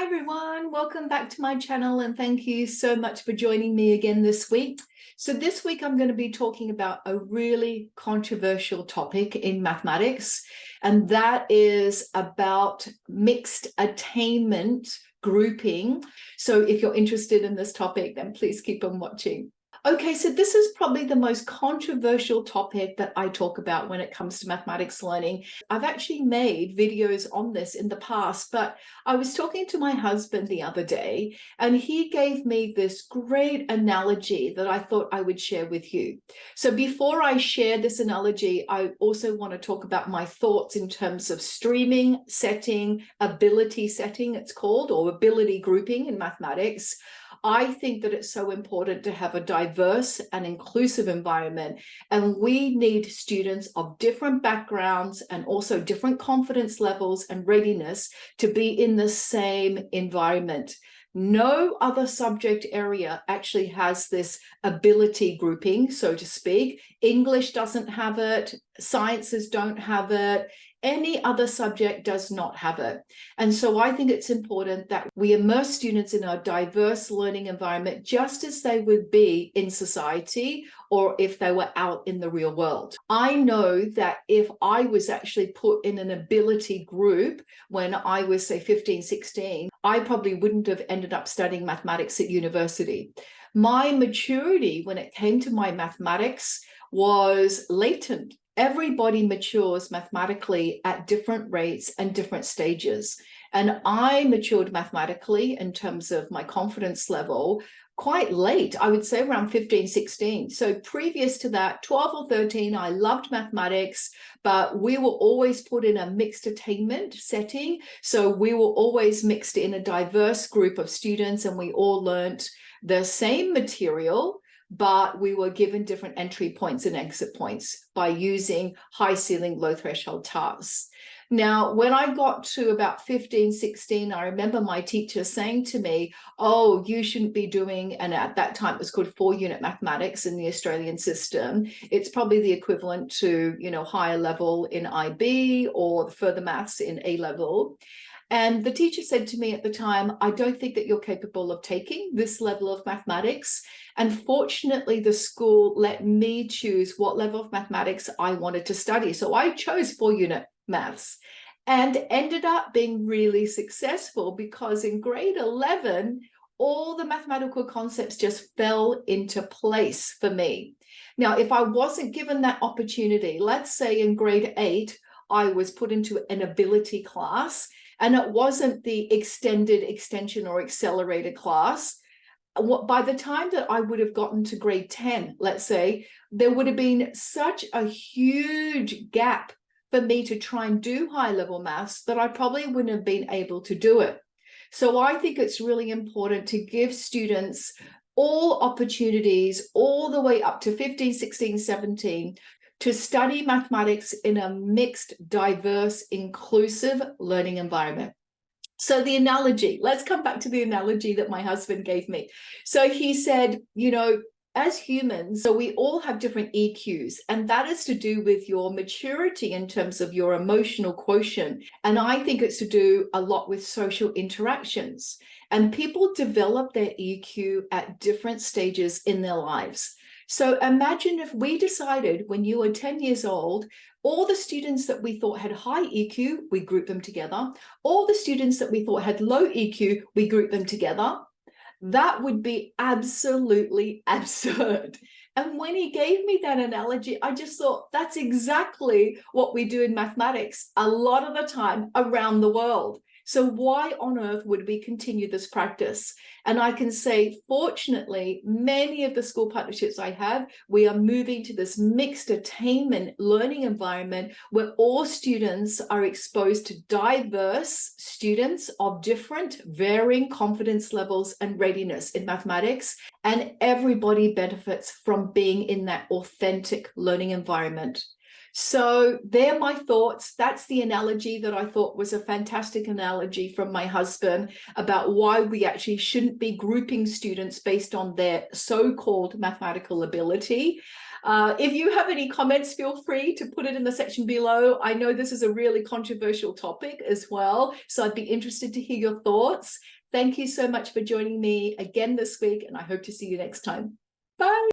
everyone, welcome back to my channel and thank you so much for joining me again this week. So this week I'm going to be talking about a really controversial topic in mathematics, and that is about mixed attainment grouping. So if you're interested in this topic, then please keep on watching. Okay, so this is probably the most controversial topic that I talk about when it comes to mathematics learning. I've actually made videos on this in the past, but I was talking to my husband the other day, and he gave me this great analogy that I thought I would share with you. So before I share this analogy, I also want to talk about my thoughts in terms of streaming, setting, ability setting, it's called, or ability grouping in mathematics. I think that it's so important to have a diverse and inclusive environment, and we need students of different backgrounds and also different confidence levels and readiness to be in the same environment. No other subject area actually has this ability grouping, so to speak. English doesn't have it, sciences don't have it, any other subject does not have it. And so I think it's important that we immerse students in a diverse learning environment, just as they would be in society or if they were out in the real world. I know that if I was actually put in an ability group when I was, say, 15, 16, I probably wouldn't have ended up studying mathematics at university. My maturity when it came to my mathematics was latent. Everybody matures mathematically at different rates and different stages. And I matured mathematically in terms of my confidence level quite late, I would say around 15, 16. So previous to that, 12 or 13, I loved mathematics, but we were always put in a mixed attainment setting. So we were always mixed in a diverse group of students, and we all learnt the same material, but we were given different entry points and exit points by using high ceiling, low threshold tasks. Now, when I got to about 15, 16, I remember my teacher saying to me, oh, you shouldn't be doing, and at that time it was called 4-unit mathematics in the Australian system. It's probably the equivalent to, higher level in IB or the further maths in A level. And the teacher said to me at the time, I don't think that you're capable of taking this level of mathematics. And fortunately, the school let me choose what level of mathematics I wanted to study. So I chose 4-unit maths and ended up being really successful, because in grade 11, all the mathematical concepts just fell into place for me. Now, if I wasn't given that opportunity, let's say in grade 8, I was put into an ability class, and it wasn't the extension or accelerated class. By the time that I would have gotten to grade 10, let's say, there would have been such a huge gap for me to try and do high level maths that I probably wouldn't have been able to do it. So I think it's really important to give students all opportunities all the way up to 15, 16, 17 to study mathematics in a mixed, diverse, inclusive learning environment. So the analogy, let's come back to the analogy that my husband gave me. So he said, as humans, so we all have different EQs, and that is to do with your maturity in terms of your emotional quotient. And I think it's to do a lot with social interactions. And people develop their EQ at different stages in their lives. So imagine if we decided when you were 10 years old, all the students that we thought had high EQ, we group them together. All the students that we thought had low EQ, we group them together. That would be absolutely absurd. And when he gave me that analogy, I just thought that's exactly what we do in mathematics a lot of the time around the world. So why on earth would we continue this practice? And I can say, fortunately, many of the school partnerships I have, we are moving to this mixed attainment learning environment where all students are exposed to diverse students of different varying confidence levels and readiness in mathematics. And everybody benefits from being in that authentic learning environment. So they're my thoughts. That's the analogy that I thought was a fantastic analogy from my husband about why we actually shouldn't be grouping students based on their so-called mathematical ability. If you have any comments, feel free to put it in the section below. I know this is a really controversial topic as well, so I'd be interested to hear your thoughts. Thank you so much for joining me again this week, and I hope to see you next time. Bye.